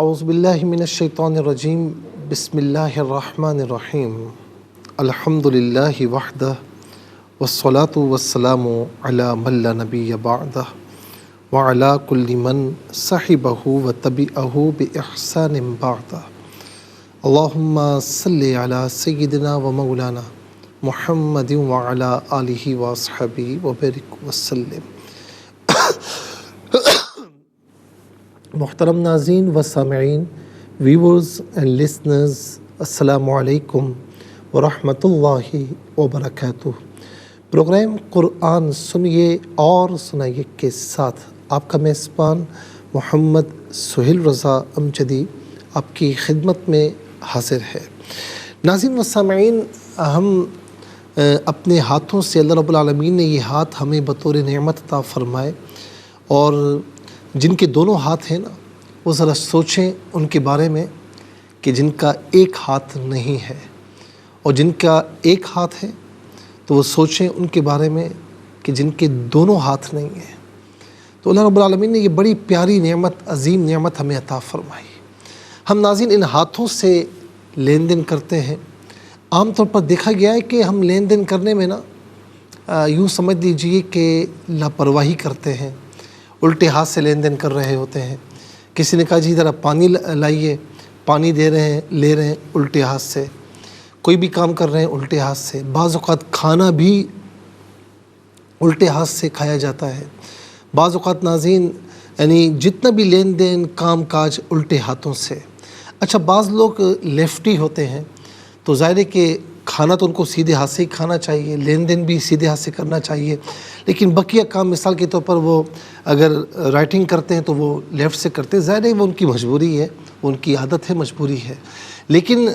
اعوذ باللہ من الشیطان الرجیم بسم اللہ الرحمن الرحیم الحمد للہ وحدہ والصلاة والسلام علی من لا نبی بعدہ وعلی کل من صحبہ وتبعہ بإحسان بعدہ اللہم صلی علی سیدنا و مولانا محمد وعلی آلہ واصحابہ وبارک وسلم۔ محترم ناظرین و سامعین، ویورز اینڈ لسنرز، السلام علیکم ورحمۃ اللہ وبرکاتہ۔ پروگرام قرآن سنیے اور سنائیے کے ساتھ آپ کا میزبان محمد سہیل رضا امجدی آپ کی خدمت میں حاضر ہے۔ ناظرین و سامعین، ہم اپنے ہاتھوں سے اللہ رب العالمین نے یہ ہاتھ ہمیں بطور نعمت عطا فرمائے، اور جن کے دونوں ہاتھ ہیں نا، وہ ذرا سوچیں ان کے بارے میں کہ جن کا ایک ہاتھ نہیں ہے، اور جن کا ایک ہاتھ ہے تو وہ سوچیں ان کے بارے میں کہ جن کے دونوں ہاتھ نہیں ہیں۔ تو اللہ رب العالمین نے یہ بڑی پیاری نعمت، عظیم نعمت ہمیں عطا فرمائی۔ ہم ناظرین ان ہاتھوں سے لین دین کرتے ہیں۔ عام طور پر دیکھا گیا ہے کہ ہم لین دین کرنے میں نا یوں سمجھ لیجئے کہ لاپرواہی کرتے ہیں، الٹے ہاتھ سے لین دین کر رہے ہوتے ہیں۔ کسی نے کہا جی ذرا پانی لائیے، پانی دے رہے ہیں، لے رہے ہیں الٹے ہاتھ سے۔ کوئی بھی کام کر رہے ہیں الٹے ہاتھ سے۔ بعض اوقات کھانا بھی الٹے ہاتھ سے کھایا جاتا ہے۔ بعض اوقات ناظرین یعنی جتنا بھی لین دین کام کاج الٹے ہاتھوں سے۔ اچھا، بعض لوگ لیفٹی ہوتے ہیں تو ظاہر ہے کہ کھانا تو ان کو سیدھے ہاتھ سے ہی کھانا چاہیے، لین دین بھی سیدھے ہاتھ سے کرنا چاہیے، لیکن بقیہ کام مثال کے طور پر وہ اگر رائٹنگ کرتے ہیں تو وہ لیفٹ سے کرتے ہیں۔ ظاہر ہے وہ ان کی مجبوری ہے، وہ ان کی عادت ہے، مجبوری ہے، لیکن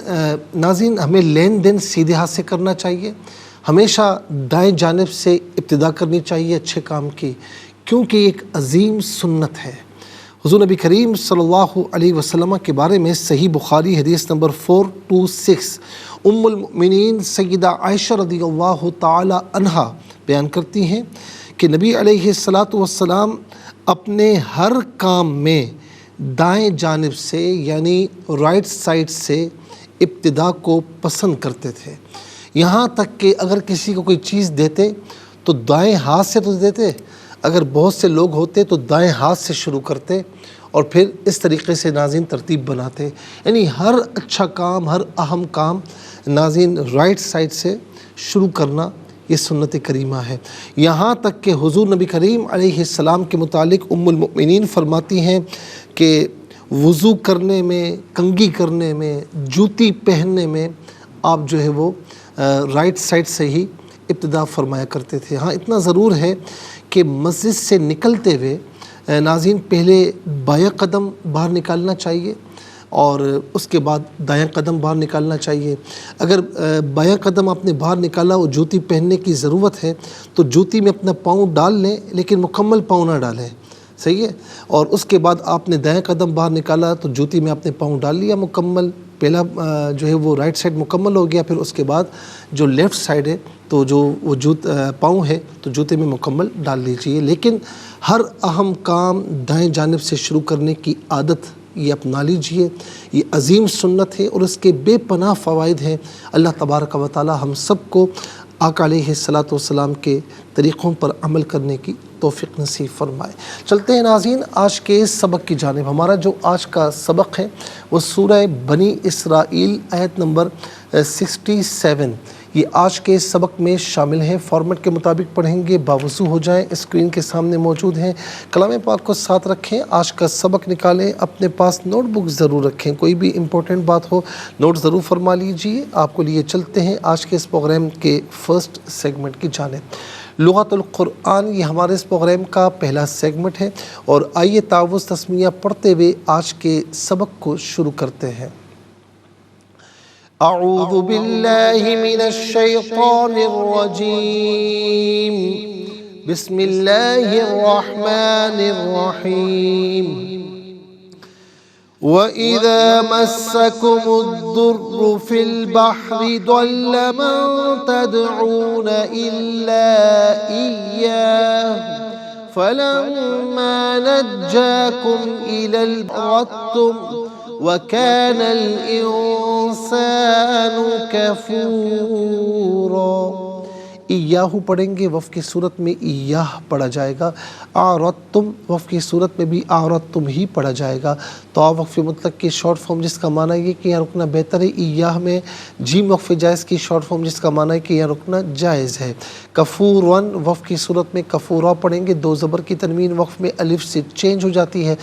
ناظرین ہمیں لین دین سیدھے ہاتھ سے کرنا چاہیے۔ ہمیشہ دائیں جانب سے ابتدا کرنی چاہیے اچھے کام کی، کیونکہ ایک عظیم سنت ہے۔ حضور نبی کریم صلی اللہ علیہ وسلم کے بارے میں صحیح بخاری حدیث نمبر 426 ام المؤمنین سیدہ عائشہ رضی اللہ تعالی عنہا بیان کرتی ہیں کہ نبی علیہ السلام اپنے ہر کام میں دائیں جانب سے یعنی رائٹ سائڈ سے ابتدا کو پسند کرتے تھے۔ یہاں تک کہ اگر کسی کو کوئی چیز دیتے تو دائیں ہاتھ سے تو دیتے، اگر بہت سے لوگ ہوتے تو دائیں ہاتھ سے شروع کرتے اور پھر اس طریقے سے ناظرین ترتیب بناتے۔ یعنی ہر اچھا کام، ہر اہم کام ناظرین رائٹ سائڈ سے شروع کرنا یہ سنت کریمہ ہے۔ یہاں تک کہ حضور نبی کریم علیہ السلام کے متعلق ام المؤمنین فرماتی ہیں کہ وضو کرنے میں، کنگھی کرنے میں، جوتی پہننے میں آپ جو ہے وہ رائٹ سائڈ سے ہی ابتدا فرمایا کرتے تھے۔ ہاں اتنا ضرور ہے کہ مسجد سے نکلتے ہوئے ناظرین پہلے بایاں قدم باہر نکالنا چاہیے اور اس کے بعد دایاں قدم باہر نکالنا چاہیے۔ اگر بایاں قدم آپ نے باہر نکالا اور جوتی پہننے کی ضرورت ہے تو جوتی میں اپنا پاؤں ڈال لیں، لیکن مکمل پاؤں نہ ڈالیں، صحیح ہے؟ اور اس کے بعد آپ نے دایاں قدم باہر نکالا تو جوتی میں آپ نے پاؤں ڈال لیا مکمل، پہلا جو ہے وہ رائٹ سائڈ مکمل ہو گیا۔ پھر اس کے بعد جو لیفٹ سائڈ ہے تو جو وہ پاؤں ہے تو جوتے میں مکمل ڈال لیجئے، لیکن ہر اہم کام دائیں جانب سے شروع کرنے کی عادت یہ اپنا لیجئے۔ یہ عظیم سنت ہے اور اس کے بے پناہ فوائد ہیں۔ اللہ تبارک و تعالی ہم سب کو آقا علیہ السلام کے طریقوں پر عمل کرنے کی توفیق نصیب فرمائے۔ چلتے ہیں ناظرین آج کے سبق کی جانب۔ ہمارا جو آج کا سبق ہے وہ سورہ بنی اسرائیل آیت نمبر 67 یہ آج کے سبق میں شامل ہے۔ فارمیٹ کے مطابق پڑھیں گے، باوضو ہو جائیں، اسکرین کے سامنے موجود ہیں، کلام پاک کو ساتھ رکھیں، آج کا سبق نکالیں، اپنے پاس نوٹ بک ضرور رکھیں، کوئی بھی امپورٹنٹ بات ہو نوٹ ضرور فرما لیجئے۔ آپ کو لیے چلتے ہیں آج کے اس پروگرام کے فرسٹ سیگمنٹ کی جانب۔ لغت القرآن یہ ہمارے اس پروگرام کا پہلا سیگمنٹ ہے، اور آئیے تعوذ تسمیہ پڑھتے ہوئے آج کے سبق کو شروع کرتے ہیں۔ اعوذ باللہ من الشیطان الرجیم، بسم اللہ الرحمن الرحیم۔ وَإِذَا مَسَّكُمُ الضُّرُّ فِي الْبَحْرِ ضَلَّ مَن تَدْعُونَ إِلَّا إِيَّاهُ فَلَمَّا نَجَّاكُمْ إِلَى الْبَرِّ أَعْرَضْتُمْ وَكَانَ الْإِنسَانُ كَفُورًا۔ ایاہو پڑھیں گے، وف کی صورت میں ایاہ پڑھا جائے گا۔ اعرضتم وف کی صورت میں بھی اعرضتم ہی پڑھا جائے گا۔ تو وقف مطلق کی شارٹ فارم جس کا معنی یہ کہ یہاں رکنا بہتر ہے، ایاہ میں جیم وقف جائز کی شارٹ فارم جس کا معنی ہے کہ یہاں رکنا جائز ہے۔ کفورن وف کی صورت میں کفورا پڑھیں گے، دو زبر کی تنوین وقف میں الف سے چینج ہو جاتی ہے،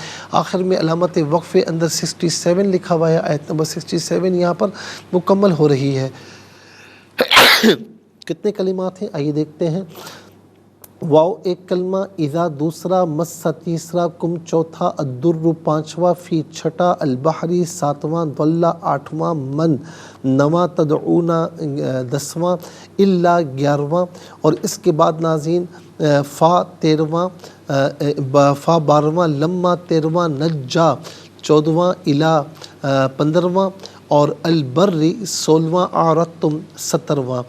آخر میں علامت وقف اندر 67 لکھا ہوا ہے، آیت نمبر 67 یہاں پر مکمل ہو رہی ہے۔ کتنے کلمات ہیں آئیے دیکھتے ہیں۔ واو ایک کلمہ، اذا دوسرا، مس تیسرا، کم چوتھا، الدر پانچواں، فی چھٹا، البحری ساتواں، ضل آٹھواں، من نواں، تدعونا 10واں، الا 11واں، اور اس کے بعد ناظرین فا 13واں، فا 12واں، لما 13واں، نجا 14واں، الا 15واں، اور البری 16واں، اعرضتم 17واں،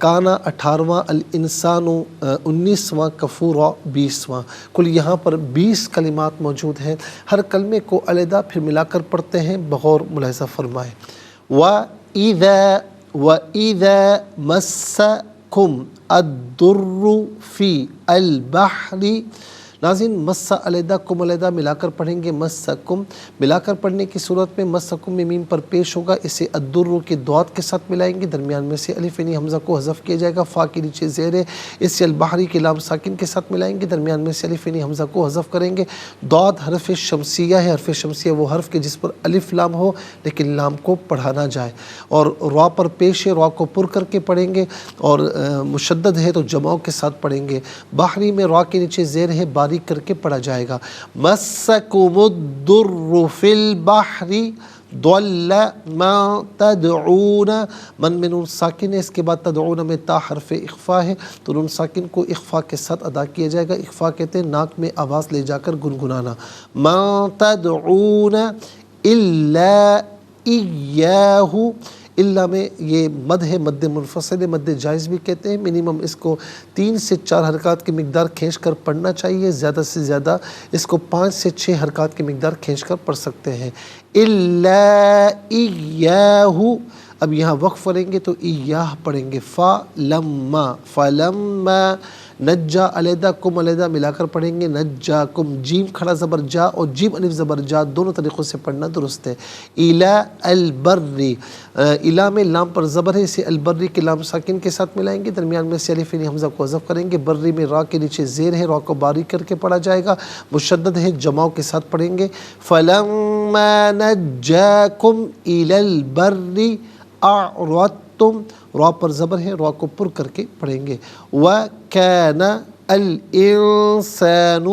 کانا 18واں، الانسان 19واں، کفورا 20واں۔ کل یہاں پر 20 کلمات موجود ہیں۔ ہر کلمے کو علیحدہ پھر ملا کر پڑھتے ہیں، بغور ملاحظہ فرمائیں۔ وَإِذَا مَسَّكُمْ الضُّرُّ فِي الْبَحْرِ۔ ناظرین مسا علیحدہ کم علیحدہ ملا کر پڑھیں گے، مسکم ملا کر پڑھنے کی صورت میں مسکم میں میم پر پیش ہوگا، اسے الدر کے دوات کے ساتھ ملائیں گے، درمیان میں سے الف یعنی حمزہ کو حذف کیا جائے گا، فا کے نیچے زیر ہے، اسے البحری کے لام ساکن کے ساتھ ملائیں گے، درمیان میں سے الف یعنی حمزہ کو حذف کریں گے۔ داد حرف شمسیہ ہے، حرف شمسیہ وہ حرف کے جس پر الف لام ہو لیکن لام کو پڑھا نہ جائے، اور را پر پیش ہے، را کو پر کر کے پڑھیں گے، اور مشدد ہے تو جماؤں کے ساتھ پڑھیں گے۔ بحری میں را کے نیچے زیر ہے، باریک کر کے پڑھا جائے گا۔ مسکم الضر فی البحر ضل ما تدعون، من میں نون ساکن ہے، اس کے بعد تدعون میں تا حرف اخفا ہے، تو نون ساکن کو اخفا کے ساتھ ادا کیا جائے گا۔ اخفا کہتے ہیں ناک میں آواز لے جا کر گنگنانا۔ ما تدعون الا ایاہ، اللہ میں یہ مد ہے، مد منفصل ہے، مد جائز بھی کہتے ہیں، منیمم اس کو 3 سے 4 حرکات کی مقدار کھینچ کر پڑھنا چاہیے، زیادہ سے زیادہ اس کو 5 سے 6 حرکات کی مقدار کھینچ کر پڑھ سکتے ہیں۔ الا ایاہ، اب یہاں وقف پڑھیں گے تو ایاہ پڑھیں گے، فا لما، فلما، نجا علیحدہ کم علیحدہ ملا کر پڑھیں گے، نجاکم، جیم کھڑا زبر جا اور جیم الف زبر جا دونوں طریقوں سے پڑھنا درست ہے۔ الا البری، الا میں لام پر زبر ہے، اسے البری کے لام ساکن کے ساتھ ملائیں گے، درمیان میں سے الف یعنی حمزہ کو حذف کریں گے، بری میں را کے نیچے زیر ہے، را کو باریک کر کے پڑھا جائے گا، مشدد ہے، جماؤں کے ساتھ پڑھیں گے۔ فلما نجاکم الی البر اعرضتم، را پر زبر ہے، را کو پر کر کے پڑھیں گے۔ وَكَانَ الْإِنسَانُ،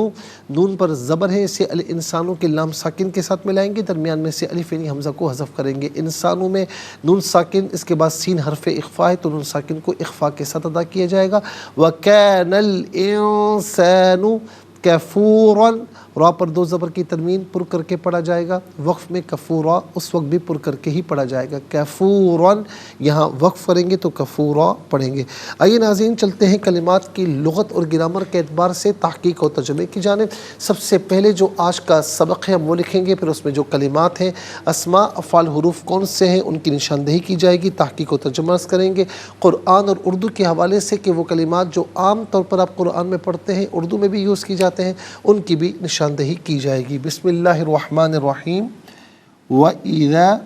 نون پر زبر ہے، اسے الانسانوں کے لام ساکن کے ساتھ ملائیں گے، درمیان میں سے الف یعنی حمزہ کو حذف کریں گے۔ انسانوں میں نون ساکن، اس کے بعد سین حرف اخفا ہے تو نون ساکن کو اخفا کے ساتھ ادا کیا جائے گا۔ وَكَانَ الْإِنسَانُ کفوراً، را پر 2 زبر کی تنوین پر کر کے پڑھا جائے گا، وقف میں کفورا اس وقت بھی پر کر کے ہی پڑھا جائے گا، کفوراً، یہاں وقف کریں گے تو کفورا پڑھیں گے۔ آئیے ناظرین چلتے ہیں کلمات کی لغت اور گرامر کے اعتبار سے تحقیق اور ترجمے کی جانب۔ سب سے پہلے جو آج کا سبق ہے ہم وہ لکھیں گے، پھر اس میں جو کلمات ہیں، اسماء افعال حروف کون سے ہیں ان کی نشاندہی کی جائے گی، تحقیق و ترجمہ کریں گے، قرآن اور اردو کے حوالے سے کہ وہ کلمات جو عام طور پر آپ قرآن میں پڑھتے ہیں اردو میں بھی یوز کی جاتے ہیں ان کی بھی نشاندہی کی جائے گی۔ بسم اللہ الرحمن الرحیم۔ وَإِذَا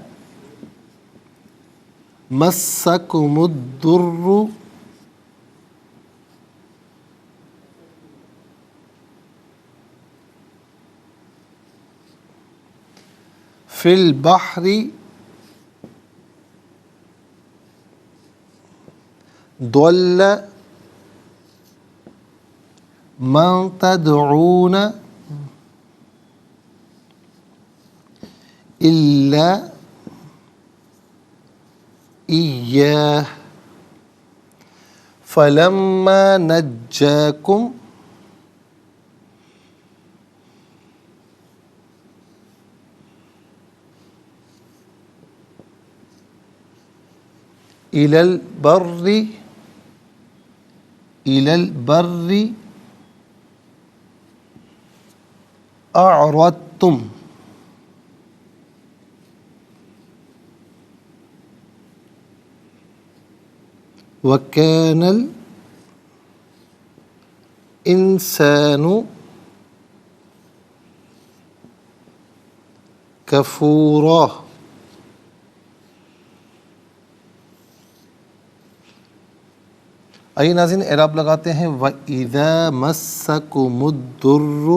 مَسَّكُمُ الضُّرُّ فِي الْبَحْرِ ضَلَّ مَن تَدْعُونَ إِلَّا إِيَّاهُ فَلَمَّا نَجَّاكُمْ إِلَى الْبَرِّ أَعْرَضْتُمْ وَكَانَ الْإِنسَانُ کفورا. آئیے ناظرین اعراب لگاتے ہیں. وَإِذَا مَسَّكُمُ الضُّرُّ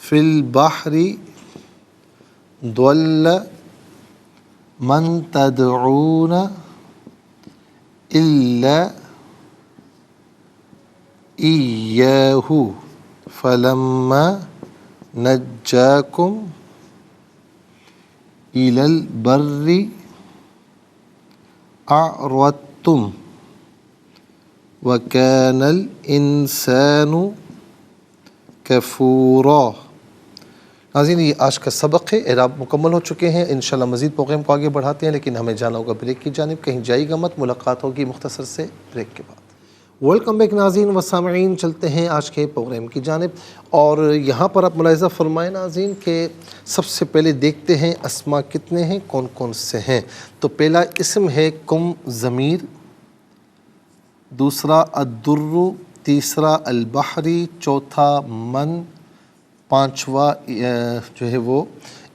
فِي الْبَحْرِ ضَلَّ مَن تَدْعُونَ إِلَّا إِيَّاهُ فَلَمَّا نَجَّاكُمْ إِلَى الْبَرِّ أَعْرَضْتُمْ وَكَانَ الْإِنسَانُ كَفُورًا. ناظرین یہ آج کا سبق ہے. اعراب مکمل ہو چکے ہیں. انشاءاللہ مزید پروگرام کو آگے بڑھاتے ہیں، لیکن ہمیں جانا ہوگا بریک کی جانب. کہیں جائے گا مت، ملاقات ہوگی مختصر سے بریک کے بعد. ویلکم بیک ناظرین و سامعین، چلتے ہیں آج کے پروگرام کی جانب. اور یہاں پر آپ ملاحظہ فرمائیں ناظرین کہ سب سے پہلے دیکھتے ہیں اسماء کتنے ہیں، کون کون سے ہیں. تو پہلا اسم ہے کم ضمیر، دوسرا الدر، تیسرا البحری، چوتھا من، پانچواں جو ہے وہ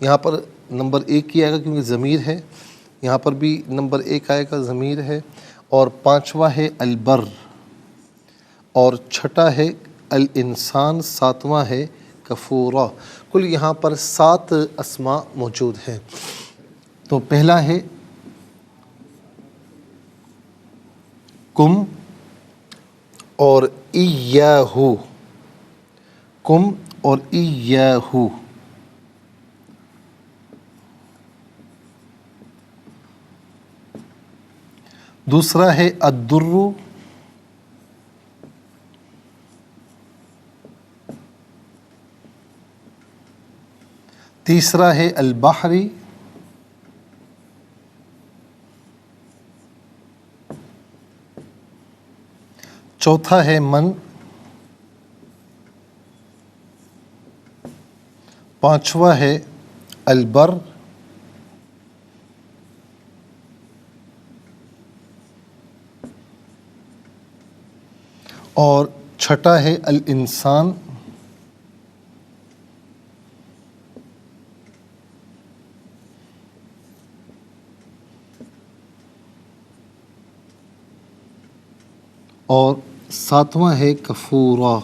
یہاں پر نمبر 1 کی آئے گا کیونکہ ضمیر ہے، یہاں پر بھی نمبر 1 آئے گا ضمیر ہے، اور پانچواں ہے البر، اور چھٹا ہے الانسان، ساتواں ہے کفورا. کل یہاں پر 7 اسماء موجود ہیں. تو پہلا ہے کم اور ایاہو، کم اور ایاہو. دوسرا ہے الدر، تیسرا ہے البحری، چوتھا ہے من، پانچواں ہے البر، اور چھٹا ہے الانسان. اور ساتواں ہے کفورا.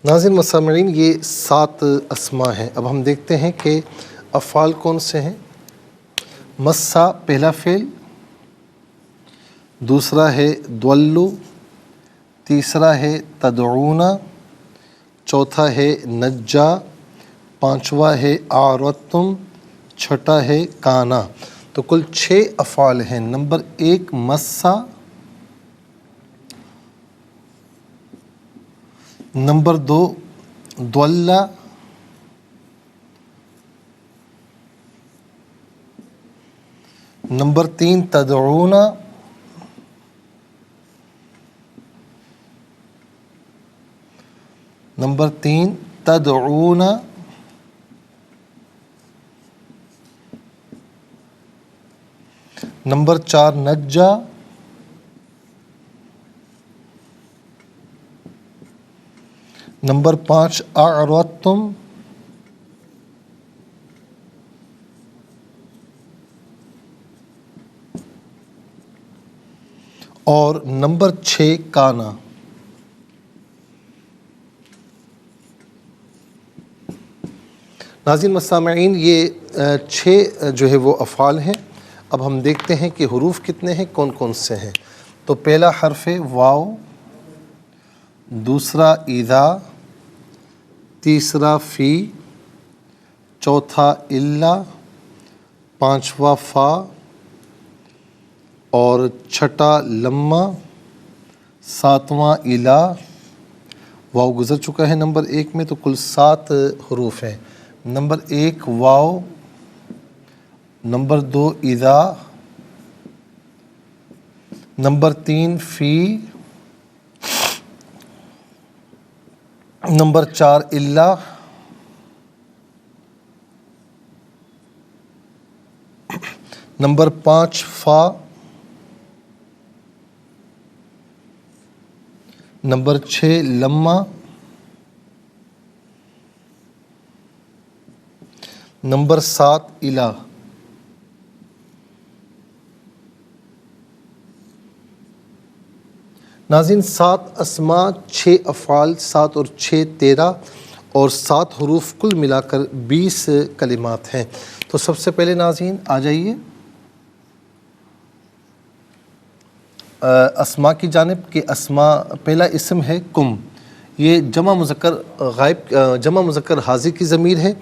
ناظرین و سامعین یہ 7 اسماء ہیں. اب ہم دیکھتے ہیں کہ افعال کون سے ہیں. مسا پہلا فعل، دوسرا ہے دولو، تیسرا ہے تدعونا، چوتھا ہے نجا، پانچواں ہے اعرضتم، چھٹا ہے کانا. تو کل 6 افعال ہیں. نمبر 1 مسا، نمبر 2 دولا، نمبر 3 تدعونا، نمبر 3 تدعونا، نمبر 4 نجا، نمبر 5 اعرضتم، اور نمبر 6 کانا. ناظرین و سامعین یہ 6 جو ہے وہ افعال ہیں. اب ہم دیکھتے ہیں کہ حروف کتنے ہیں، کون کون سے ہیں. تو پہلا حرف ہے واو، دوسرا اذا، تیسرا فی، چوتھا الا، پانچواں فا، اور چھٹا لما، ساتواں الا. واو گزر چکا ہے نمبر 1 میں. تو کل 7 حروف ہیں. نمبر 1 واو، نمبر 2 اذا، نمبر 3 فی، نمبر 4 اللہ، نمبر 5 فا، نمبر 6 لما، نمبر 7 الہ۔ ناظرین 7 اسماء، 6 افعال، 7 اور 6 13 اور 7 حروف، کل ملا کر 20 کلمات ہیں۔ تو سب سے پہلے ناظرین آ جائیے اسماء کی جانب کہ اسماء، پہلا اسم ہے کم، یہ جمع مذکر غائب، جمع مذکر حاضر کی ضمیر ہے۔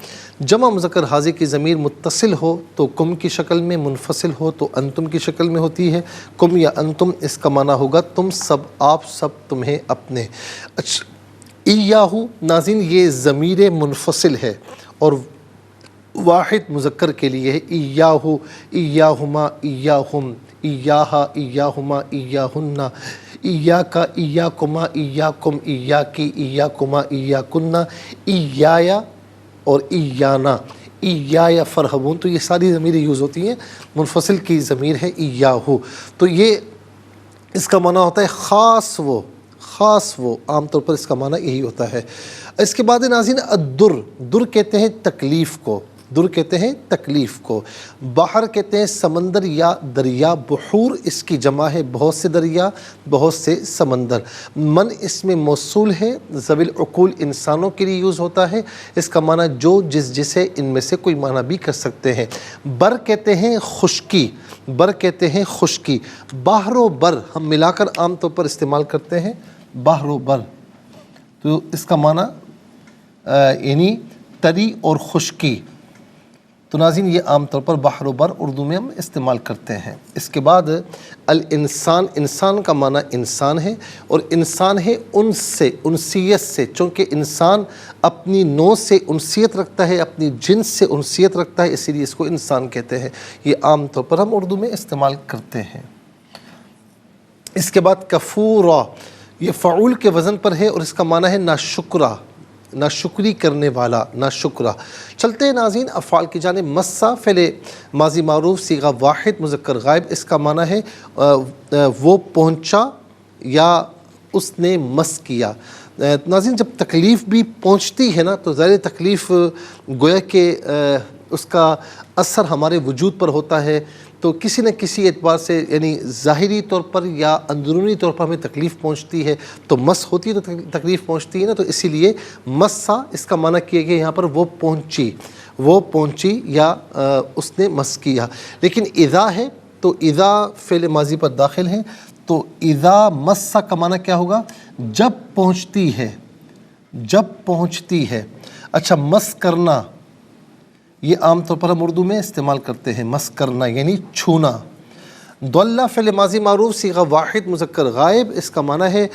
جمع مذکر حاضر کی ضمیر متصل ہو تو کم کی شکل میں، منفصل ہو تو انتم کی شکل میں ہوتی ہے۔ کم یا انتم، اس کا معنی ہوگا تم سب، آپ سب، تمہیں، اپنے۔ اچھا ایاہو ناظرین یہ ضمیر منفصل ہے اور واحد مذکر کے لیے ہے۔ ایاہو، ایاہما، ایاہم، ایاہا، ایاہما، ایاہن، ایاکا، ایاکما، ایاکم، ایاکی، ایاکما، ایاکن، ایایا اور ایانا، ایایا فرحبون۔ تو یہ ساری ضمیریں یوز ہوتی ہیں، منفصل کی ضمیر ہے ایاہو۔ تو یہ اس کا معنی ہوتا ہے خاص وہ، خاص وہ، عام طور پر اس کا معنی یہی ہوتا ہے۔ اس کے بعد ناظرین الدر، در کہتے ہیں تکلیف کو، در کہتے ہیں تکلیف کو۔ بحر کہتے ہیں سمندر یا دریا، بحور اس کی جمع ہے، بہت سے دریا، بہت سے سمندر۔ من اس میں موصول ہے، ذوی العقول انسانوں کے لیے یوز ہوتا ہے، اس کا معنی جو، جس، جسے، ان میں سے کوئی معنی بھی کر سکتے ہیں۔ بر کہتے ہیں خشکی، بر کہتے ہیں خشکی۔ بحر و بر ہم ملا کر عام طور پر استعمال کرتے ہیں، بحر و بر، تو اس کا معنی یعنی تری اور خشکی۔ تو ناظرین یہ عام طور پر بحر و بر اردو میں ہم استعمال کرتے ہیں۔ اس کے بعد الانسان، انسان کا معنی انسان ہے اور انسان ہے انس سے، انسیت سے، چونکہ انسان اپنی نوع سے انسیت رکھتا ہے، اپنی جنس سے انسیت رکھتا ہے، اسی لیے اس کو انسان کہتے ہیں۔ یہ عام طور پر ہم اردو میں استعمال کرتے ہیں۔ اس کے بعد کفورا، یہ فعول کے وزن پر ہے اور اس کا معنی ہے ناشکرا، ناشکری کرنے والا، ناشکرا۔ چلتے ہیں ناظرین افعال کی جانب۔ مسا فعل ماضی معروف صیغہ واحد مذکر غائب، اس کا معنی ہے وہ پہنچا یا اس نے مس کیا۔ ناظرین جب تکلیف بھی پہنچتی ہے نا تو ظاہر تکلیف گویا کہ اس کا اثر ہمارے وجود پر ہوتا ہے، تو کسی نہ کسی اعتبار سے یعنی ظاہری طور پر یا اندرونی طور پر ہمیں تکلیف پہنچتی ہے، تو مس ہوتی ہے تو تکلیف پہنچتی ہے نا، تو اسی لیے مسا اس کا معنی کیا گیا یہاں پر وہ پہنچی، وہ پہنچی یا اس نے مس کیا۔ لیکن اذا ہے تو اذا فعل ماضی پر داخل ہے، تو اذا مسا کا معنی کیا ہوگا؟ جب پہنچتی ہے، جب پہنچتی ہے۔ اچھا مس کرنا، یہ عام طور پر ہم اردو میں استعمال کرتے ہیں، مس کرنا یعنی چھونا۔ ضل فعل ماضی معروف صیغہ واحد مذکر غائب، اس کا معنی ہے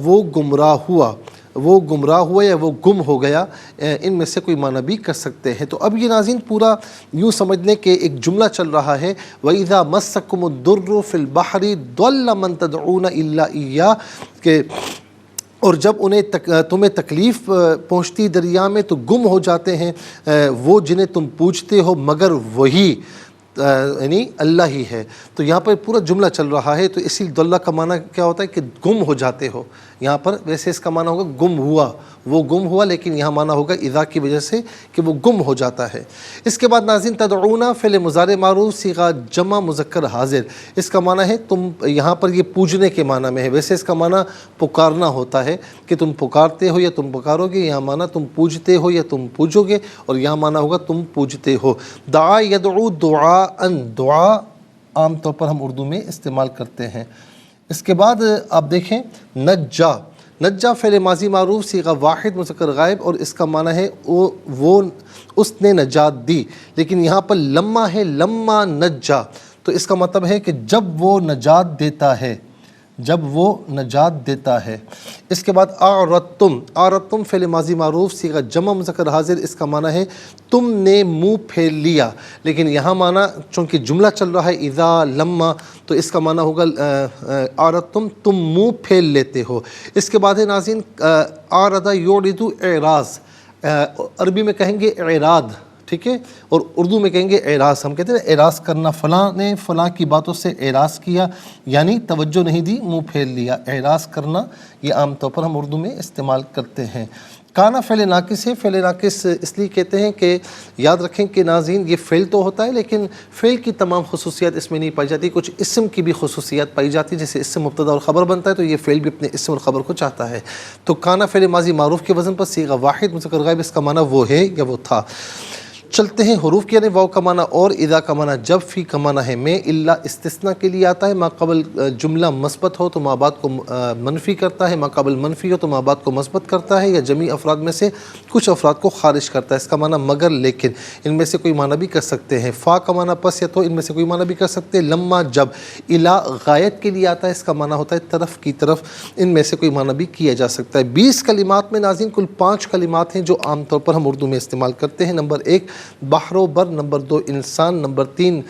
وہ گمراہ ہوا، وہ گمراہ ہوا یا وہ گم ہو گیا، ان میں سے کوئی معنی بھی کر سکتے ہیں۔ تو اب یہ ناظرین پورا یوں سمجھ لیں کہ ایک جملہ چل رہا ہے، وَإِذَا مَسَّكُمُ الضُّرُّ فِي الْبَحْرِ ضَلَّ مَن تَدْعُونَ إِلَّا إِيَّاهُ، کہ اور جب تمہیں تکلیف پہنچتی دریا میں تو گم ہو جاتے ہیں وہ جنہیں تم پوچھتے ہو مگر وہی، یعنی اللہ ہی ہے۔ تو یہاں پر پورا جملہ چل رہا ہے، تو اسی ضلع کا معنی کیا ہوتا ہے کہ گم ہو جاتے ہو۔ یہاں پر ویسے اس کا معنی ہوگا گم ہوا، وہ گم ہوا، لیکن یہاں معنی ہوگا اذا کی وجہ سے کہ وہ گم ہو جاتا ہے۔ اس کے بعد ناظرین تدعونا فعل مضارع معروف صیغہ جمع مذکر حاضر، اس کا معنی ہے تم، یہاں پر یہ پوجنے کے معنی میں ہے، ویسے اس کا معنی پکارنا ہوتا ہے کہ تم پکارتے ہو یا تم پکارو گے، یہاں معنی تم پوجتے ہو یا تم پوجو گے، اور یہاں معنی ہوگا تم پوجتے ہو۔ دعا یدعو دعاء، دعا عام طور پر ہم اردو میں استعمال کرتے ہیں۔ اس کے بعد آپ دیکھیں نجا، نجا فعل ماضی معروف صیغہ واحد مذکر غائب اور اس کا معنی ہے وہ اس نے نجات دی، لیکن یہاں پر لما ہے، لما نجا، تو اس کا مطلب ہے کہ جب وہ نجات دیتا ہے، جب وہ نجات دیتا ہے۔ اس کے بعد اعرضتم فعل ماضی معروف صیغہ جمع مذکر حاضر، اس کا معنی ہے تم نے منہ پھیر لیا، لیکن یہاں معنی چونکہ جملہ چل رہا ہے اذا لما، تو اس کا معنی ہوگا اعرضتم تم منہ پھیر لیتے ہو۔ اس کے بعد ہے ناظرین اعرض یعرض اعراض، عربی میں کہیں گے اعراض، ٹھیک ہے، اور اردو میں کہیں گے اعراض۔ ہم کہتے ہیں اعراض کرنا، فلاں نے فلاں کی باتوں سے اعراض کیا، یعنی توجہ نہیں دی، منہ پھیر لیا۔ اعراض کرنا یہ عام طور پر ہم اردو میں استعمال کرتے ہیں۔ کانا فعل ناقص ہے، فعل ناقص اس لیے کہتے ہیں کہ یاد رکھیں کہ ناظرین یہ فعل تو ہوتا ہے لیکن فعل کی تمام خصوصیات اس میں نہیں پائی جاتی، کچھ اسم کی بھی خصوصیات پائی جاتی ہے، جیسے اسم مبتدا اور خبر بنتا ہے تو یہ فعل بھی اپنے اسم اور خبر کو چاہتا ہے۔ تو کانا فعل ماضی معروف کے وزن پر صیغہ واحد مذکر غائب، اس کا معنی وہ ہے یا وہ تھا۔ چلتے ہیں حروف کی، یعنی واو کا معنی اور، اذا کا معنی جب، فی کا معنی ہے میں، الا استثناء کے لیے آتا ہے، ما قبل جملہ مثبت ہو تو ما بعد کو منفی کرتا ہے، ما قبل منفی ہو تو ما بعد کو مثبت کرتا ہے، یا جمعی افراد میں سے کچھ افراد کو خارج کرتا ہے، اس کا معنی مگر لیکن، ان میں سے کوئی معنی بھی کر سکتے ہیں۔ فا کا معنی پس یا تو، ان میں سے کوئی معنی بھی کر سکتے ہیں۔ لما جب، الا غایت کے لیے آتا ہے، اس کا معنی ہوتا ہے طرف کی طرف، ان میں سے کوئی معنی بھی کیا جا سکتا ہے۔ 20 کلمات میں ناظرین کل 5 کلمات ہیں جو عام طور پر ہم اردو میں استعمال کرتے ہیں۔ نمبر 1 بحر و بر، نمبر 2 انسان، نمبر 3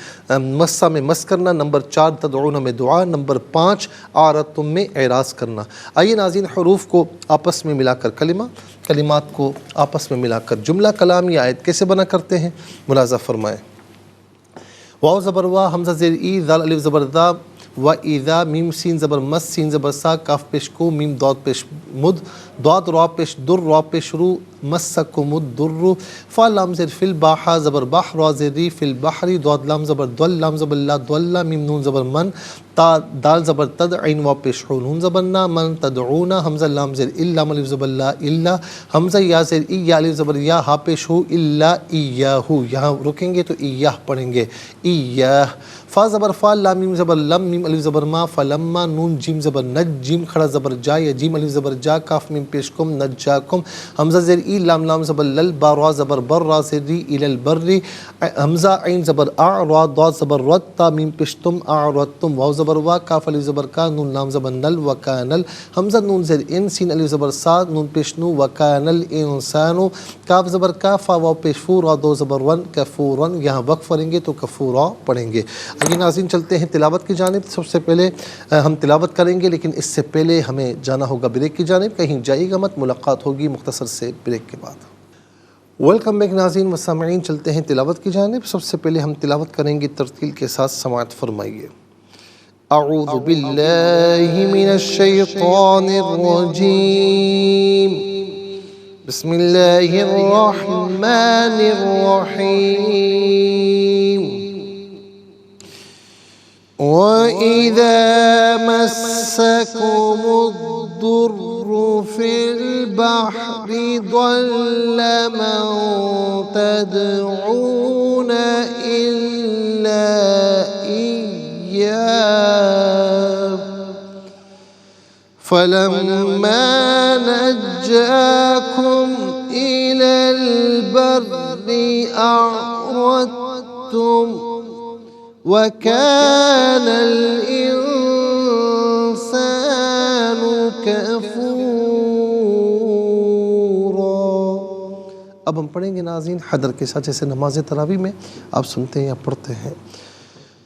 مسا میں مس کرنا، نمبر 4 تدعون میں دعا، نمبر 5 اعرضتم میں اعراض کرنا۔ آئیے ناظرین حروف کو آپس میں ملا کر کلمات کو آپس میں ملا کر جملہ کلام یا آیت کیسے بنا کرتے ہیں ملاحظہ فرمائیں۔ واو زبر وا، حمزہ زیر ای، ذال الف زبر ذا، و اذا، میم سین زبر مس، سین زبر سا، کاف پیش کو، میم داد پیش مد، داد را پیش در، را پیش رو، مسکم الدر، فا لام زیر فی الباحہ زبر بح، را زیر ری فی البحری، داد لام زبر دول، لام زبر لا دولا، میم نون زبر من، تا دال زبر تد، عین وا پیش ہو، نون زبر نا، من تدعونا، حمزہ لام زیر الا، لام الف زبر لا الا، حمزہ یا زیر ای، یا الف زبر یا، ہا پیش ہو، الا ایاہو، یہاں رکیں گے تو ایاہ پڑھیں گے، ایاہ۔ فا زبر فا، لام میم زبر لم، میم الف زبر ما، فلما، نون جیم زبر نج، جیم کھڑا زبر جا یا جیم الف زبر جا، کاف میم پیش کم، نجاکم، حمزہ زیر ای، لام لام زبر لل، با را زبر بر، را زیر ری، الی البری، حمزہ عین زبر آ، را داد زبر رد، تا میم پیش تم، اعرضتم، واو زبر وا، کاف الف زبر کا، نون لام زبر نل، وکانل، حمزہ نون زیر ان، سین الف زبر سا، نون پیش نو، وکانل انسانو، کاف زبر کا، فا واو پیش فو، را دو زبر ون، کفورن، یہاں وقف پڑھیں گے تو کفورا پڑھیں گے۔ آگے ناظرین چلتے ہیں تلاوت کی جانب۔ سب سے پہلے ہم تلاوت کریں گے لیکن اس سے پہلے ہمیں جانا ہوگا بریک کی جانب، کہیں جائیے گا مت، ملاقات ہوگی مختصر سے بریک کے بعد۔ ویلکم بیک ناظرین و سامعین، چلتے ہیں تلاوت کی جانب۔ سب سے پہلے ہم تلاوت کریں گے، ترتیل کے ساتھ سماعت فرمائیے۔ اعوذ باللہ من الشیطان الرجیم، بسم اللہ الرحمن الرحیم۔ وَإِذَا مَسَّكُمُ الضُّرُّ فِي الْبَحْرِ ضَلَّ مَن تَدْعُونَ إِلَّا إِيَّاهُ فَلَمَّا نَجَّاكُمْ إِلَى الْبَرِّ أَعْرَضْتُمْ وَكَانَ الْإِنسَانُ كَفُورًا۔ اب ہم پڑھیں گے ناظرین حدر کے ساتھ، جیسے نماز تراویح میں آپ سنتے ہیں یا پڑھتے ہیں۔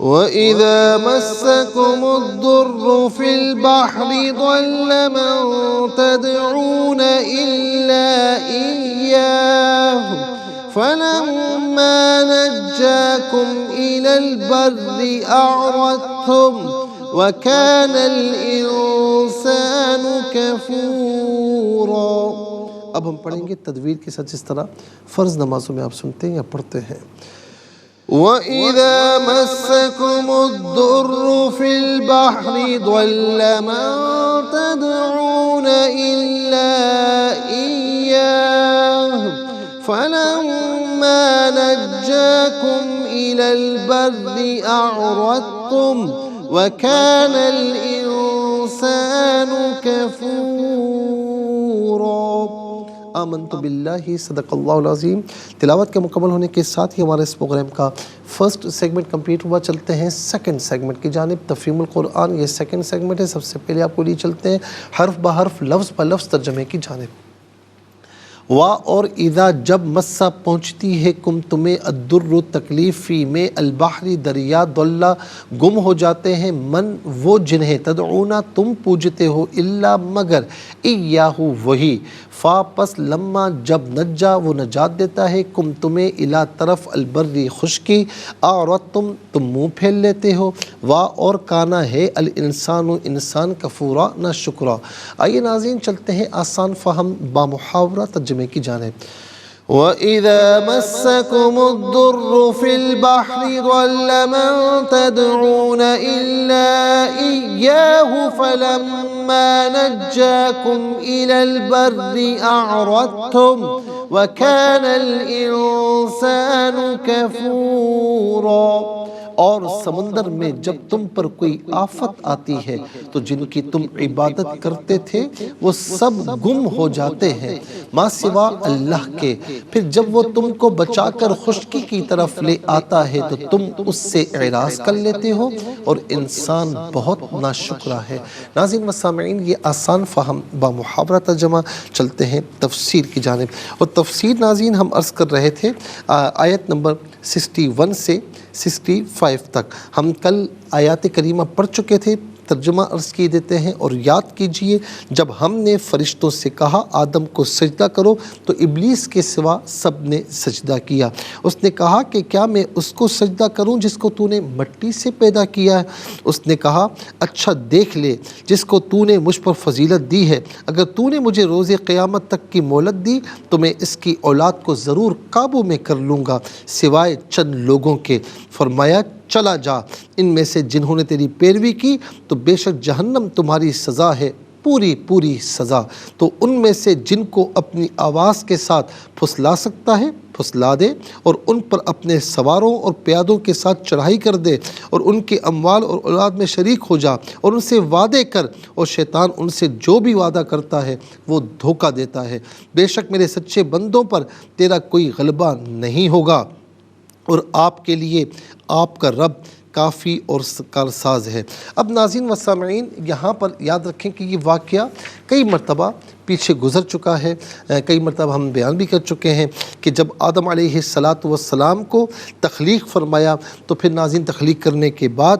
وَإِذَا مَسَّكُمُ الضُّرُّ فِي الْبَحْرِ ضَلَّ مَن تَدْعُونَ إِلَّا إِيَّاهُ فَلَمَّا نَجَّاكُمْ إِلَى الْبَرِّ أَعْرَضْتُمْ وَكَانَ الْإِنسَانُ كَفُورًا۔ اب ہم پڑھیں گے تدویر کے ساتھ، جس طرح فرض نمازوں میں آپ سنتے ہیں یا پڑھتے ہیں۔ وَإِذَا مَسَّكُمُ الضُّرُّ فِي الْبَحْرِ ضَلَّ مَن تَدْعُونَ إِلَّا إِيَّاهُ فَلَمَّا نَجَّاكُمْ إِلَى الْبَرِّ أَعْرَضْتُمْ وَكَانَ الْإِنسَانُ كَفُورًا۔ آمنت باللہ صدق اللہ العظیم۔ تلاوت کے مکمل ہونے کے ساتھ ہی ہمارے اس پروگرام کا فرسٹ سیگمنٹ کمپلیٹ ہوا۔ چلتے ہیں سیکنڈ سیگمنٹ کی جانب، تفہیم القرآن یہ سیکنڈ سیگمنٹ ہے۔ سب سے پہلے آپ کو لیے چلتے ہیں حرف بحرف لفظ بلفظ ترجمے کی جانب۔ وا اور اذا جب مسا پہنچتی ہے کم تمہیں الدر تکلیف فی میں البحری دریا ضل گم ہو جاتے ہیں من وہ جنہیں تدعونا تم پوجتے ہو الا مگر ایاہو وہی فا پس لما جب نجا وہ نجات دیتا ہے کم تمہیں الا طرف البری خشکی اعرض تم منہ پھیل لیتے ہو وا اور کانا ہے الانسان انسان کفورا نہ شکرا۔ آئیے ناظرین چلتے ہیں آسان فہم بامحاورہ ترجمے کی جانب۔ وَإِذَا مَسَّكُمُ الضُّرُّ فِي الْبَحْرِ ضَلَّ مَن تَدْعُونَ إِلَّا إِيَّاهُ فَلَمَّا نَجَّاكُمْ إِلَى الْبَرِّ أَعْرَضْتُمْ وَكَانَ الْإِنسَانُ كَفُورًا۔ اور سمندر میں جب تم پر کوئی آفت آتی ہے تو جن کی تم عبادت کرتے تھے وہ سب گم ہو جاتے ہیں ما سوا اللہ کے، پھر جب وہ تم کو بچا کر خشکی کی طرف لے آتا ہے تو تم اس سے اعراض کر لیتے ہو اور انسان بہت ناشکرا ہے۔ ناظرین و سامعین یہ آسان فہم بامحاورہ ترجمہ۔ چلتے ہیں تفسیر کی جانب، اور تفسیر ناظرین ہم عرض کر رہے تھے آیت نمبر 61 سے 65 تک۔ ہم کل آیات کریمہ پڑھ چکے تھے، ترجمہ عرض کی دیتے ہیں اور یاد کیجئے جب ہم نے فرشتوں سے کہا آدم کو سجدہ کرو تو ابلیس کے سوا سب نے سجدہ کیا۔ اس نے کہا کہ کیا میں اس کو سجدہ کروں جس کو تو نے مٹی سے پیدا کیا ہے؟ اس نے کہا اچھا دیکھ لے جس کو تو نے مجھ پر فضیلت دی ہے، اگر تو نے مجھے روز قیامت تک کی مہلت دی تو میں اس کی اولاد کو ضرور قابو میں کر لوں گا سوائے چند لوگوں کے۔ فرمایا چلا جا ان میں سے جنہوں نے تیری پیروی کی تو بے شک جہنم تمہاری سزا ہے پوری پوری سزا، تو ان میں سے جن کو اپنی آواز کے ساتھ پھسلا سکتا ہے پھسلا دے اور ان پر اپنے سواروں اور پیادوں کے ساتھ چڑھائی کر دے اور ان کے اموال اور اولاد میں شریک ہو جا اور ان سے وعدے کر، اور شیطان ان سے جو بھی وعدہ کرتا ہے وہ دھوکہ دیتا ہے۔ بے شک میرے سچے بندوں پر تیرا کوئی غلبہ نہیں ہوگا اور آپ کے لیے آپ کا رب کافی اور کارساز ہے۔ اب ناظرین و سامعین یہاں پر یاد رکھیں کہ یہ واقعہ کئی مرتبہ پیچھے گزر چکا ہے، کئی مرتبہ ہم بیان بھی کر چکے ہیں کہ جب آدم علیہ السلام کو تخلیق فرمایا تو پھر ناظرین تخلیق کرنے کے بعد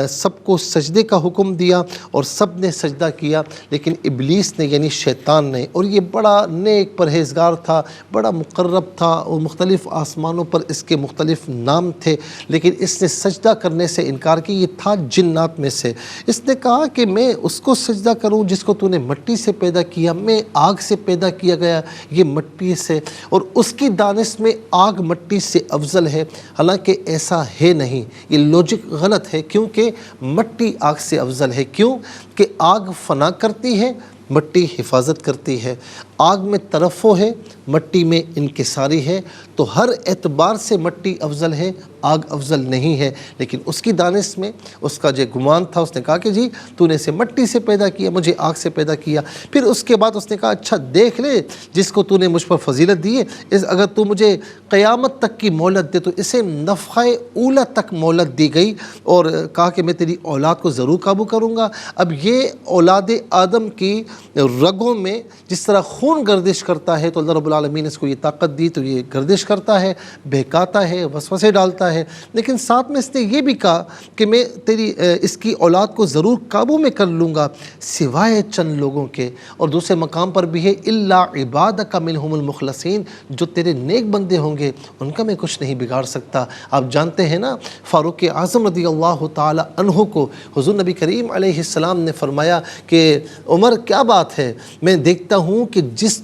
سب کو سجدے کا حکم دیا اور سب نے سجدہ کیا، لیکن ابلیس نے یعنی شیطان نے، اور یہ بڑا نیک پرہیزگار تھا، بڑا مقرب تھا اور مختلف آسمانوں پر اس کے مختلف نام تھے، لیکن اس نے سجدہ کرنے سے انکار کیا۔ یہ تھا جنات میں سے۔ اس نے کہا کہ میں اس کو سجدہ کروں جس کو تو نے مٹی سے پیدا کیا، میں آگ سے پیدا کیا گیا، یہ مٹی سے، اور اس کی دانش میں آگ مٹی سے افضل ہے، حالانکہ ایسا ہے نہیں، یہ لوجک غلط ہے، کیونکہ مٹی آگ سے افضل ہے۔ کیوں کہ آگ فنا کرتی ہے، مٹی حفاظت کرتی ہے، آگ میں ترفع ہے، مٹی میں انکساری ہے، تو ہر اعتبار سے مٹی افضل ہے، آگ افضل نہیں ہے۔ لیکن اس کی دانش میں اس کا جو گمان تھا، اس نے کہا کہ جی تو نے اسے مٹی سے پیدا کیا، مجھے آگ سے پیدا کیا۔ پھر اس کے بعد اس نے کہا اچھا دیکھ لے جس کو تو نے مجھ پر فضیلت دی ہے، اگر تو مجھے قیامت تک کی مہلت دے، تو اسے نفخہ اولا تک مہلت دی گئی اور کہا کہ میں تیری اولاد کو ضرور قابو کروں گا۔ اب یہ اولاد آدم کی رگوں میں جس طرح خون گردش کرتا ہے تو اللہ رب العالمین نے اس کو یہ طاقت دی تو یہ گردش کرتا ہے، بہکاتا ہے، وسوسے ڈالتا ہے، لیکن ساتھ میں اس نے یہ بھی کہا کہ میں تیری اس کی اولاد کو ضرور قابو میں کر لوں گا سوائے چند لوگوں کے، اور دوسرے مقام پر بھی ہے الا عبادک منہم المخلصین، جو تیرے نیک بندے ہوں گے ان کا میں کچھ نہیں بگاڑ سکتا۔ آپ جانتے ہیں نا فاروق اعظم رضی اللہ تعالی عنہ کو حضور نبی کریم علیہ السلام نے فرمایا کہ عمر کیا بات ہے، میں دیکھتا ہوں کہ جس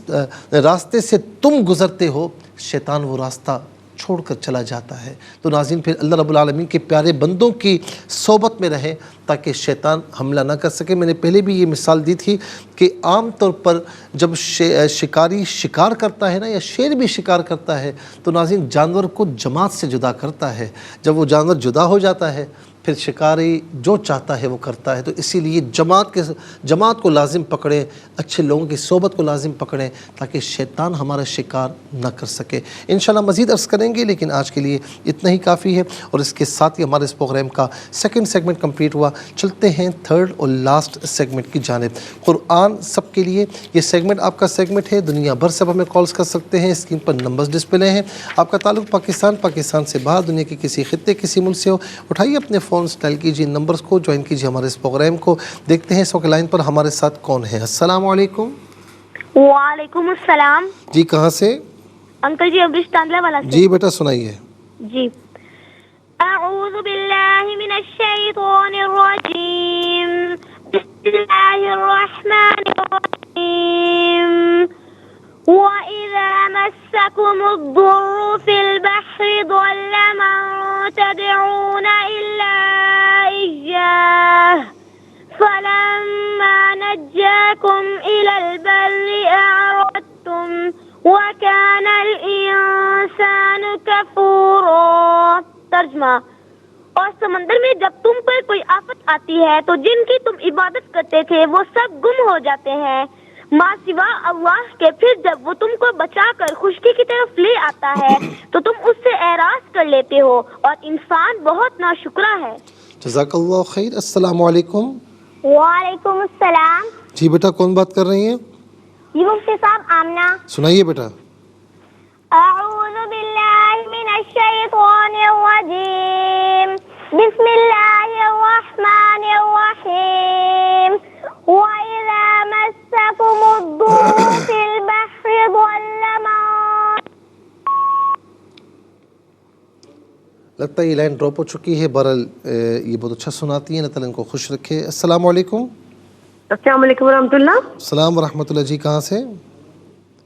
راستے سے تم گزرتے ہو شیطان وہ راستہ چھوڑ کر چلا جاتا ہے۔ تو ناظرین پھر اللہ رب العالمین کے پیارے بندوں کی صحبت میں رہیں تاکہ شیطان حملہ نہ کر سکے۔ میں نے پہلے بھی یہ مثال دی تھی کہ عام طور پر جب شکاری شکار کرتا ہے نا، یا شیر بھی شکار کرتا ہے، تو ناظرین جانور کو جماعت سے جدا کرتا ہے۔ جب وہ جانور جدا ہو جاتا ہے پھر شکاری جو چاہتا ہے وہ کرتا ہے۔ تو اسی لیے جماعت کو لازم پکڑیں، اچھے لوگوں کی صحبت کو لازم پکڑیں تاکہ شیطان ہمارا شکار نہ کر سکے۔ انشاءاللہ مزید عرض کریں گے، لیکن آج کے لیے اتنا ہی کافی ہے، اور اس کے ساتھ ہی ہمارے اس پروگرام کا سیکنڈ سیگمنٹ کمپلیٹ ہوا۔ چلتے ہیں تھرڈ اور لاسٹ سیگمنٹ کی جانب، قرآن سب کے لیے۔ یہ سیگمنٹ آپ کا سیگمنٹ ہے، دنیا بھر سے ہمیں کالز کر سکتے ہیں، اسکرین پر نمبرز ڈسپلے ہیں۔ آپ کا تعلق پاکستان سے باہر، دنیا کے کسی خطے کسی ملک سے ہو، اٹھائیے اپنے فون، ڈائل کیجیے نمبرز کو، جوائن کیجیے ہمارے اس پروگرام کو۔ دیکھتے ہیں اس وقت لائن پر ہمارے ساتھ کون ہے۔ السلام علیکم۔ وعلیکم السلام جی کہاں سے؟ انکل جی ابریش تانڈلہ والا سے۔ جی بیٹا سنائیے۔ جی اعوذ باللہ من الشیطان الرجیم، بسم اللہ الرحمن الرحیم۔ وَإِذَا مَسَّكُمُ الضُّرُّ فِي الْبَحْرِ ضَلَّ مَن تَدْعُونَ إِلَّا إِيَّاهُ فَلَمَّا نَجَّاكُمْ إِلَى الْبَرِّ أَعْرَضْتُمْ وَكَانَ الْإِنسَانُ كَفُورًا۔ ترجمہ: اور سمندر میں جب تم پر کوئی آفت آتی ہے تو جن کی تم عبادت کرتے تھے وہ سب گم ہو جاتے ہیں ماں سوا اللہ کے۔ پھر جب وہ تم کو بچا کر خشکی کی طرف لے آتا ہے تو تم اس سے اعراض کر لیتے ہو، اور انسان بہت ناشکرا ہے۔ جزاک اللہ خیر۔ السلام علیکم۔ وعلیکم السلام۔ جی بیٹا کون بات کر رہی ہیں؟ جی مفتی صاحب آمنہ۔ سنائیے بیٹا۔ اعوذ باللہ من الشیطان الرجیم، بسم اللہ الرحمن الرحیم۔ وَإِذَا مَسَّكُمُ الضُّرُّ فِي الْبَحْرِ ضَلَّ مَن۔ لگتا ہے یہ لائن ڈراپ ہو چکی ہے، بہرحال یہ بہت اچھا سناتی ہیں، اللہ تعالیٰ ان کو خوش رکھے۔ السلام علیکم۔ السلام علیکم ورحمۃ اللہ۔ السلام ورحمۃ اللہ۔ جی کہاں سے؟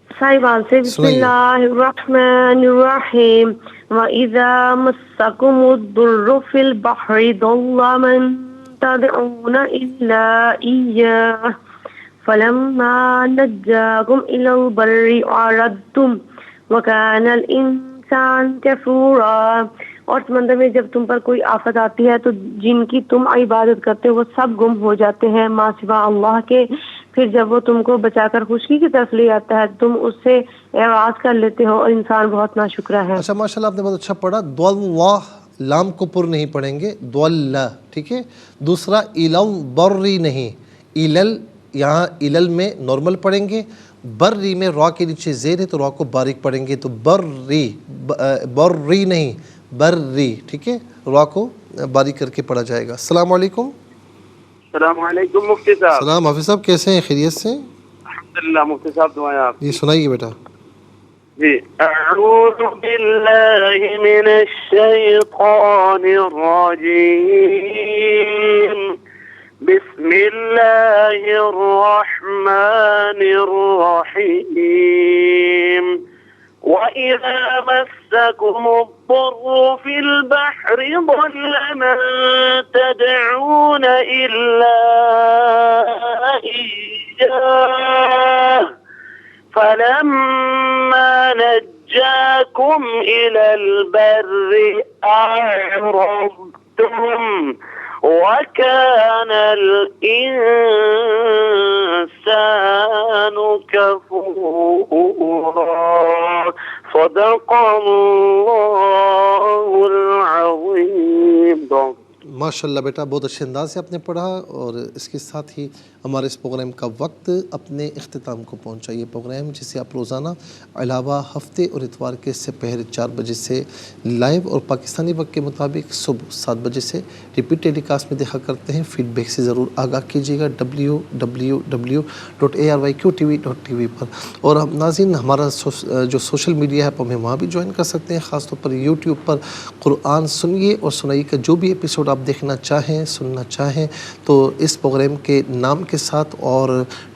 صاحبان سے۔ بسم اللہ الرحمن الرحیم۔ وَإِذَا مَسَّكُمُ الضُّرُّ فِي الْبَحْرِ ضَلَّ مَن تَدْعُونَ إِلَّا إِيَّاهُ فَلَمَّا نَجَّاكُمْ إِلَى الْبَرِّ أَعْرَضْتُمْ وَكَانَ الْإِنسَانُ كَفُورًا۔ اور سمندر میں جب تم پر کوئی آفت آتی ہے تو جن کی تم عبادت کرتے ہو وہ سب گم ہو جاتے ہیں ماں سوا اللہ کے۔ پھر جب وہ تم کو بچا کر خشکی کی طرف لے آتا ہے تم اس سے اعراض کر لیتے ہو، اور انسان بہت ناشکرا ہے۔ اچھا ماشاء اللہ آپ نے بہت اچھا پڑھا۔ دواللہ لام کو پر نہیں پڑھیں گے، دواللہ، ٹھیک ہے۔ دوسرا الالبری نہیں، الل یہاں الل میں نارمل پڑھیں گے، بری میں را کے نیچے زیر ہے تو را کو باریک پڑھیں گے، تو بری نہیں بری، ٹھیک ہے، را کو باریک کر کے پڑھا جائے گا۔ السلام علیکم۔ السلام علیکم مفتی صاحب۔ السلام حافظ صاحب، کیسے ہیں؟ خیریت سے؟ الحمدللہ مفتی صاحب دعائیں آپ۔ جی سنائیے بیٹا۔ جی اعوذ باللہ من الشیطان الرجیم، بسم اللہ الرحمن الرحیم۔ وَإِذَا مَسَّكُمُ الضُّرُّ فِي الْبَحْرِ ضَلَّ مَن تَدْعُونَ إِلَّا إِيَّاهُ فَلَمَّا نَجَّاكُمْ إِلَى الْبَرِّ أَعْرَضْتُمْ وَكَانَ الْإِنسَانُ كَفُورًا۔ صدق اللہ العظیم۔ ماشاء اللہ بیٹا بہت اچھے انداز سے آپ نے پڑھا، اور اس کے ساتھ ہی ہمارے اس پروگرام کا وقت اپنے اختتام کو پہنچا۔ یہ پروگرام جسے آپ روزانہ علاوہ ہفتے اور اتوار کے سپہر 4 بجے سے لائیو اور پاکستانی وقت کے مطابق صبح 7 بجے سے ریپیٹ ٹیلی کاسٹ میں دیکھا کرتے ہیں۔ فیڈ بیک سے ضرور آگاہ کیجیے گا www.aryqtv.tv پر۔ اور ناظرین ہمارا جو سوشل میڈیا ہے آپ ہمیں وہاں بھی جوائن کر سکتے ہیں، خاص طور پر یوٹیوب پر قرآن سنیے اور سنائیے کا جو بھی ایپیسوڈ آپ دیکھنا چاہیں سننا چاہیں تو اس پروگرام کے نام کے ساتھ اور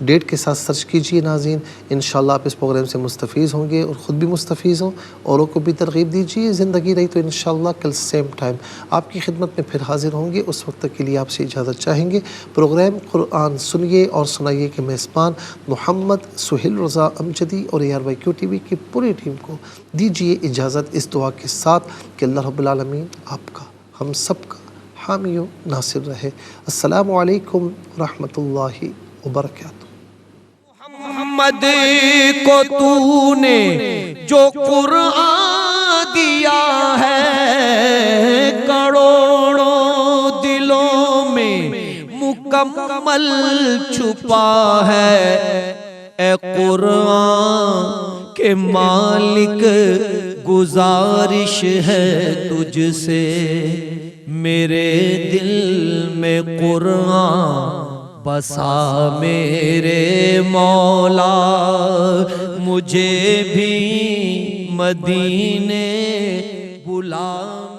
ڈیٹ کے ساتھ سرچ کیجئے ناظرین۔ انشاءاللہ آپ اس پروگرام سے مستفیض ہوں گے اور خود بھی مستفیض ہوں، اوروں کو بھی ترغیب دیجئے۔ زندگی رہی تو انشاءاللہ کل سیم ٹائم آپ کی خدمت میں پھر حاضر ہوں گے۔ اس وقت تک کے لیے آپ سے اجازت چاہیں گے۔ پروگرام قرآن سنیے اور سنائیے کے میزبان محمد سہیل رضا امجدی اور ARYQ TV کی پوری ٹیم کو دیجئے اجازت اس دعا کے ساتھ کہ اللہ رب العالمین آپ کا، ہم سب کا حامی و ناصر رہے۔ السلام علیکم ورحمۃ اللہ وبرکاتہ۔ محمد کو تو نے جو قرآن دیا ہے، کروڑوں دلوں میں مکمل چھپا ہے۔ اے قرآن کے مالک گزارش ہے تجھ سے، میرے دل میں قرآن بسا میرے مولا، مجھے بھی مدینے بلا۔